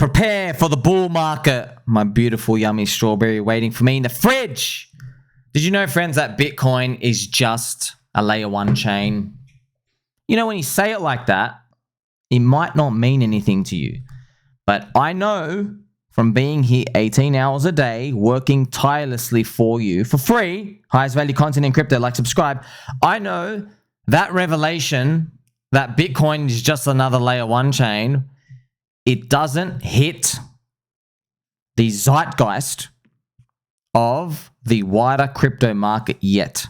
Prepare for the bull market. My beautiful, yummy strawberry waiting for me in the fridge. Did you know, friends, that Bitcoin is just a layer 1 chain? You know, when you say it like that, it might not mean anything to you. But I know from being here 18 hours a day, working tirelessly for you for free, highest value content in crypto, like, subscribe. I know that revelation that Bitcoin is just another layer 1 chain, it doesn't hit the zeitgeist of the wider crypto market yet,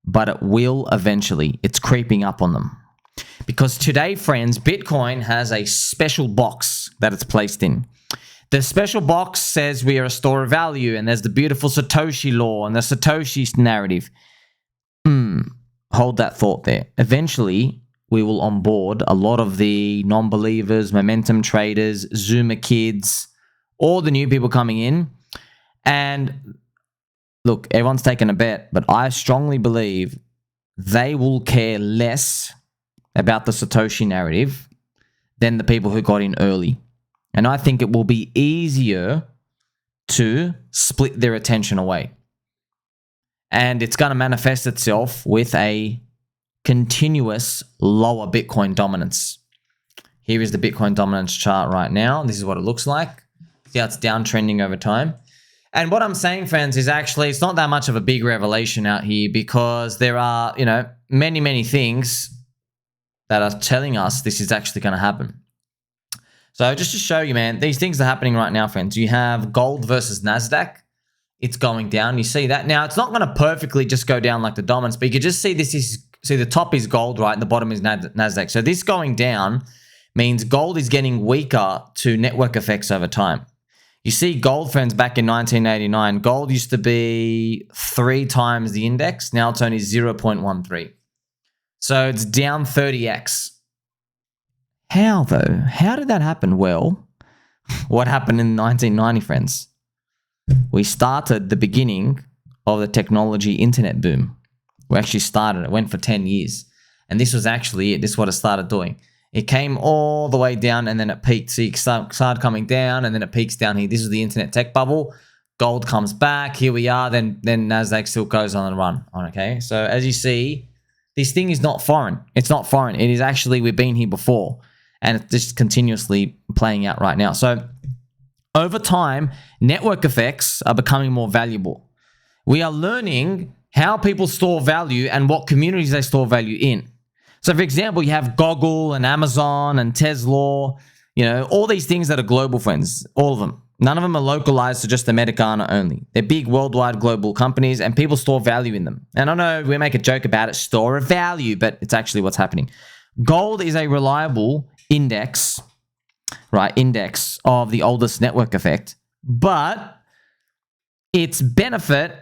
but it will eventually. It's creeping up on them. Because today, friends, Bitcoin has a special box that it's placed in. The special box says we are a store of value, and there's the beautiful Satoshi law and the Satoshi narrative. Hold that thought there. Eventually, we will onboard a lot of the non-believers, momentum traders, Zoomer kids, all the new people coming in. And look, everyone's taken a bet, but I strongly believe they will care less about the Satoshi narrative than the people who got in early. And I think it will be easier to split their attention away. And it's going to manifest itself with a continuous lower Bitcoin dominance. Here is the Bitcoin dominance chart right now. This is what it looks like. See how it's downtrending over time. And what I'm saying, friends, is actually it's not that much of a big revelation out here, because there are, many, many things that are telling us this is actually going to happen. So just to show you, man, these things are happening right now, friends. You have gold versus Nasdaq. It's going down. You see that? Now, it's not going to perfectly just go down like the dominance, but you can just see see the top is gold, right? And the bottom is Nasdaq. So this going down means gold is getting weaker to network effects over time. You see gold, friends, back in 1989, gold used to be 3 times the index. Now it's only 0.13. So it's down 30x. How, though? How did that happen? Well, what happened in 1990, friends? We started the beginning of the technology internet boom. We actually started. It went for 10 years. And this was actually it. This is what it started doing. It came all the way down and then it peaked. See, it started coming down and then it peaks down here. This is the internet tech bubble. Gold comes back. Here we are. Then Nasdaq still goes on and run. Okay. So as you see, this thing is not foreign. It's not foreign. It is actually, we've been here before. And it's just continuously playing out right now. So over time, network effects are becoming more valuable. We are learning how people store value and what communities they store value in. So for example, you have Google and Amazon and Tesla, all these things that are global, friends, all of them. None of them are localized to just Americana only. They're big worldwide global companies and people store value in them. And I know we make a joke about it, store of value, but it's actually what's happening. Gold is a reliable index, right? Index of the oldest network effect, but its benefit,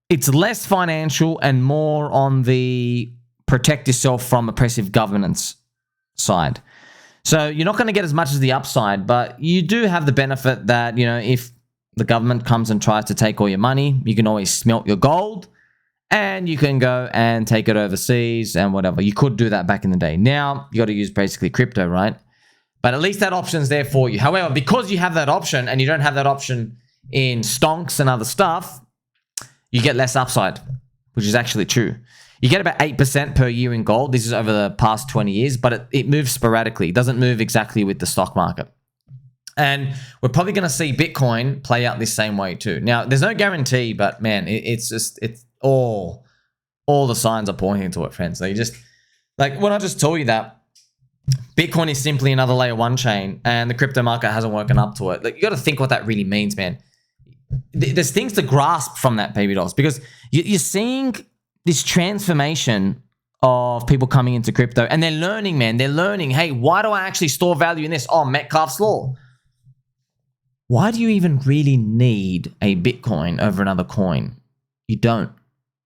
it's less financial and more on the protect yourself from oppressive governance side. So you're not going to get as much as the upside, but you do have the benefit that, if the government comes and tries to take all your money, you can always smelt your gold and you can go and take it overseas and whatever. You could do that back in the day. Now you got to use basically crypto, right? But at least that option's there for you. However, because you have that option and you don't have that option in stonks and other stuff, you get less upside, which is actually true. You get about 8% per year in gold. This is over the past 20 years, but it moves sporadically. It doesn't move exactly with the stock market. And we're probably going to see Bitcoin play out this same way too. Now, there's no guarantee, but man, it's all the signs are pointing to it, friends. So you just, like when I just told you that Bitcoin is simply another layer 1 chain and the crypto market hasn't woken up to it. Like, you got to think what that really means, man. There's things to grasp from that, baby dolls, because you're seeing this transformation of people coming into crypto and they're learning, man. They're learning, hey, why do I actually store value in this? Oh, Metcalfe's law. Why do you even really need a Bitcoin over another coin? You don't.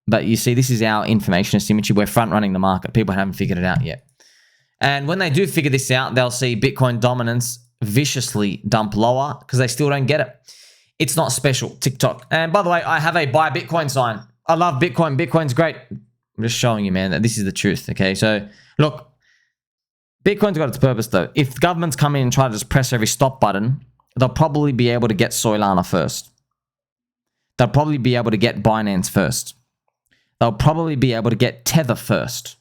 But you see, this is our information asymmetry. We're front running the market. People haven't figured it out yet. And when they do figure this out, they'll see Bitcoin dominance viciously dump lower because they still don't get it. It's not special. TikTok. And by the way, I have a buy Bitcoin sign. I love Bitcoin. Bitcoin's great. I'm just showing you, man, that this is the truth. Okay. So look, Bitcoin's got its purpose though. If governments come in and try to just press every stop button, they'll probably be able to get Solana first. They'll probably be able to get Binance first. They'll probably be able to get Tether first.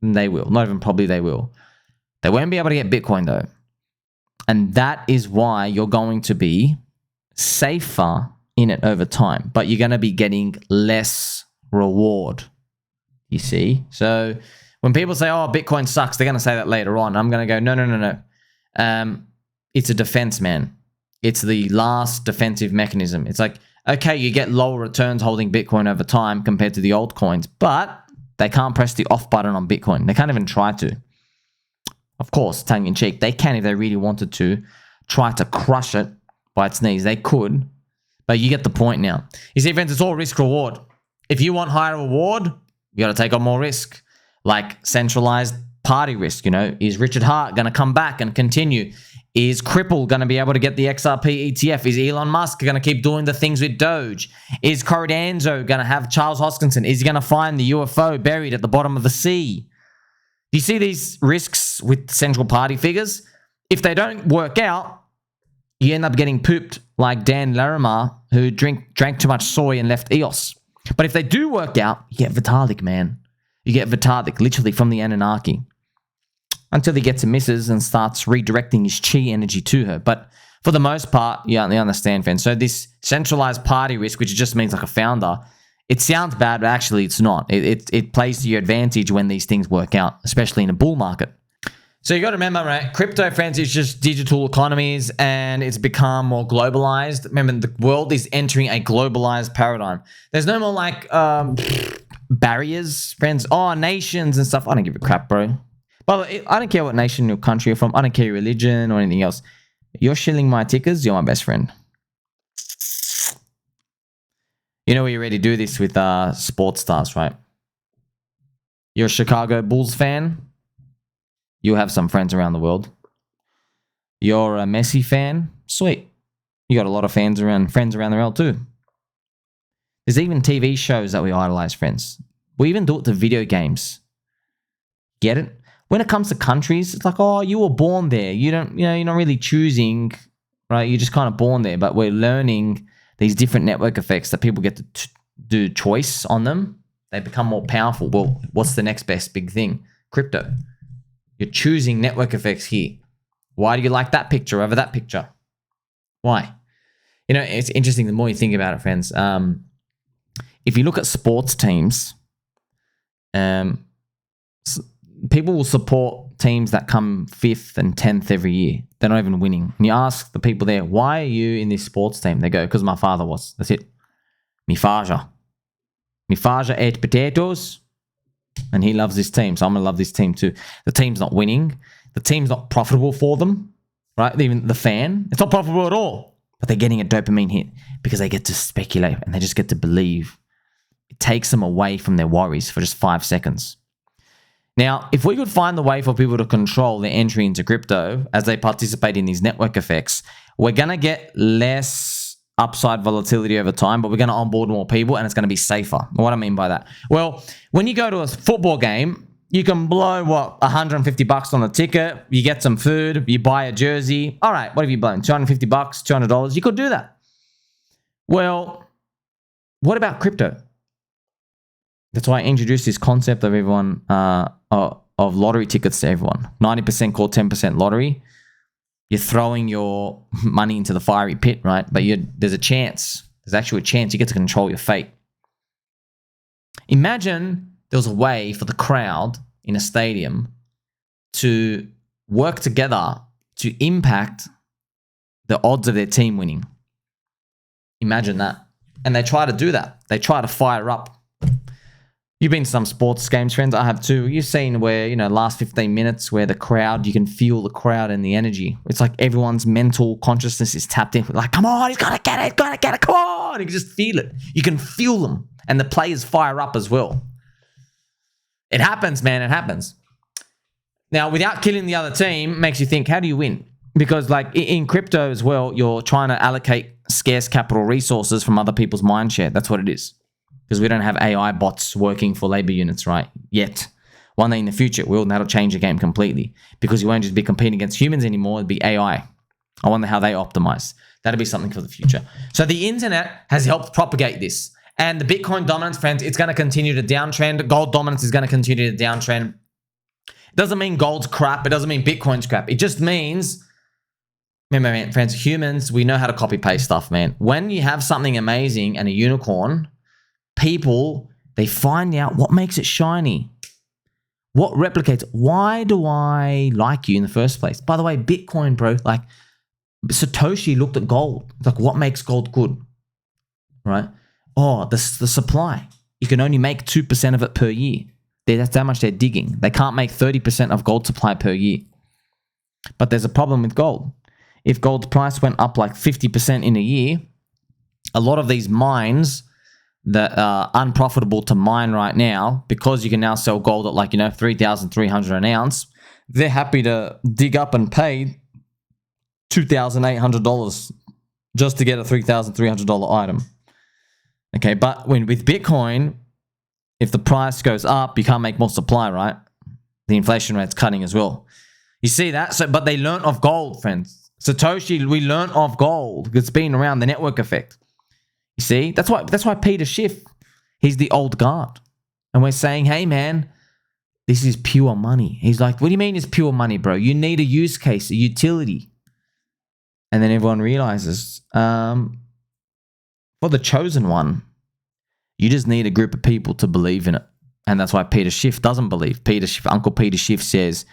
And they will. Not even probably, they will. They won't be able to get Bitcoin though. And that is why you're going to be safer in it over time. But you're going to be getting less reward. You see? So when people say, oh, Bitcoin sucks, they're going to say that later on. I'm going to go, no. It's a defense, man. It's the last defensive mechanism. It's like, okay, you get lower returns holding Bitcoin over time compared to the altcoins, but they can't press the off button on Bitcoin. They can't even try to. Of course, tongue in cheek, they can, if they really wanted to, try to crush it by its knees. They could, but you get the point now. You see, friends, it's all risk reward. If you want higher reward, you got to take on more risk, like centralized party risk. You know, is Richard Hart going to come back and continue? Is Cripple going to be able to get the XRP ETF? Is Elon Musk going to keep doing the things with Doge? Is Corridanzo going to have Charles Hoskinson? Is he going to find the UFO buried at the bottom of the sea? Do you see these risks with central party figures? If they don't work out, you end up getting pooped like Dan Larimer, who drank too much soy and left EOS. But if they do work out, you get Vitalik, man. You get Vitalik literally from the Anunnaki. Until he gets a misses and starts redirecting his chi energy to her. But for the most part, yeah, they understand, friends. So this centralized party risk, which just means like a founder, it sounds bad, but actually it's not. It plays to your advantage when these things work out, especially in a bull market. So you got to remember, right? Crypto, friends, is just digital economies and it's become more globalized. Remember, the world is entering a globalized paradigm. There's no more like barriers, friends. Oh, nations and stuff. I don't give a crap, bro. But I don't care what nation or country you're from. I don't care your religion or anything else. You're shilling my tickers, you're my best friend. You know we already do this with sports stars, right? You're a Chicago Bulls fan. You have some friends around the world. You're a Messi fan. Sweet. You got a lot of friends around the world too. There's even TV shows that we idolize, friends. We even do it to video games. Get it? When it comes to countries, it's like, oh, you were born there. You're not really choosing, right? You're just kind of born there. But we're learning these different network effects that people get to do choice on them. They become more powerful. Well, what's the next best big thing? Crypto. You're choosing network effects here. Why do you like that picture over that picture? Why? You know, it's interesting the more you think about it, friends. If you look at sports teams, people will support teams that come 5th and 10th every year. They're not even winning. And you ask the people there, why are you in this sports team? They go, because my father was. That's it. Mi father. Mi father ate potatoes and he loves this team. So I'm going to love this team too. The team's not winning. The team's not profitable for them, right? Even the fan, it's not profitable at all. But they're getting a dopamine hit because they get to speculate and they just get to believe. It takes them away from their worries for just 5 seconds. Now, if we could find the way for people to control their entry into crypto as they participate in these network effects, we're going to get less upside volatility over time, but we're going to onboard more people and it's going to be safer. What I mean by that? Well, when you go to a football game, you can blow, $150 on the ticket, you get some food, you buy a jersey. All right, what have you blown? $250, $200? You could do that. Well, what about crypto? That's why I introduced this concept of everyone, of lottery tickets to everyone. 90% called 10% lottery. You're throwing your money into the fiery pit, right? But there's a chance. There's actually a chance you get to control your fate. Imagine there was a way for the crowd in a stadium to work together to impact the odds of their team winning. Imagine that. And they try to do that. They try to fire up. You've been to some sports games, friends. I have too. You've seen where, last 15 minutes where the crowd, you can feel the crowd and the energy. It's like everyone's mental consciousness is tapped in. Like, come on, he's got to get it, come on. You can just feel it. You can feel them. And the players fire up as well. It happens, man. It happens. Now, without killing the other team, makes you think, how do you win? Because like in crypto as well, you're trying to allocate scarce capital resources from other people's mindshare. That's what it is. Because we don't have AI bots working for labor units, right? Yet. One day in the future, that'll change the game completely because you won't just be competing against humans anymore. It'll be AI. I wonder how they optimize. That'll be something for the future. So the internet has helped propagate this. And the Bitcoin dominance, friends, it's going to continue to downtrend. Gold dominance is going to continue to downtrend. It doesn't mean gold's crap. It doesn't mean Bitcoin's crap. It just means, remember, man, friends, humans, we know how to copy paste stuff, man. When you have something amazing and a unicorn, people, they find out what makes it shiny. What replicates? Why do I like you in the first place? By the way, Bitcoin, bro, like Satoshi looked at gold. Like, what makes gold good? Right? Oh, the supply. You can only make 2% of it per year. That's how much they're digging. They can't make 30% of gold supply per year. But there's a problem with gold. If gold's price went up like 50% in a year, a lot of these mines that are unprofitable to mine right now, because you can now sell gold at like, $3,300 an ounce, they're happy to dig up and pay $2,800 just to get a $3,300 item. Okay, but with Bitcoin, if the price goes up, you can't make more supply, right? The inflation rate's cutting as well. You see that? So, but they learnt of gold, friends. Satoshi, we learnt of gold. It's been around, the network effect. You see? That's why Peter Schiff, he's the old guard. And we're saying, hey, man, this is pure money. He's like, what do you mean it's pure money, bro? You need a use case, a utility. And then everyone realizes, for the chosen one, you just need a group of people to believe in it. And that's why Peter Schiff doesn't believe. Uncle Peter Schiff says,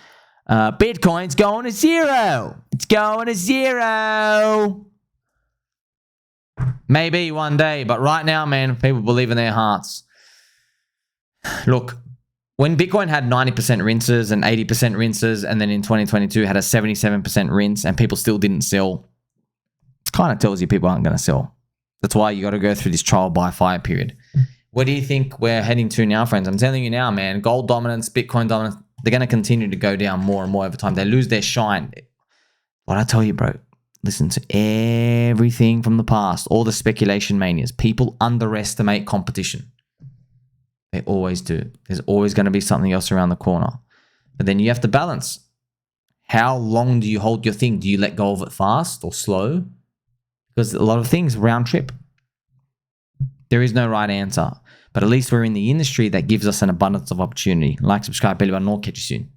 Bitcoin's going to zero. It's going to zero. Maybe one day, but right now, man, people believe in their hearts. Look, when Bitcoin had 90% rinses and 80% rinses, and then in 2022 had a 77% rinse and people still didn't sell, it kind of tells you people aren't going to sell. That's why you got to go through this trial by fire period. What do you think we're heading to now, friends? I'm telling you now, man, gold dominance, Bitcoin dominance, they're going to continue to go down more and more over time. They lose their shine. What I tell you, bro, listen to everything from the past, all the speculation manias. People underestimate competition. They always do. There's always going to be something else around the corner. But then you have to balance. How long do you hold your thing? Do you let go of it fast or slow? Because a lot of things, round trip. There is no right answer. But at least we're in the industry that gives us an abundance of opportunity. Like, subscribe, bell button, or catch you soon.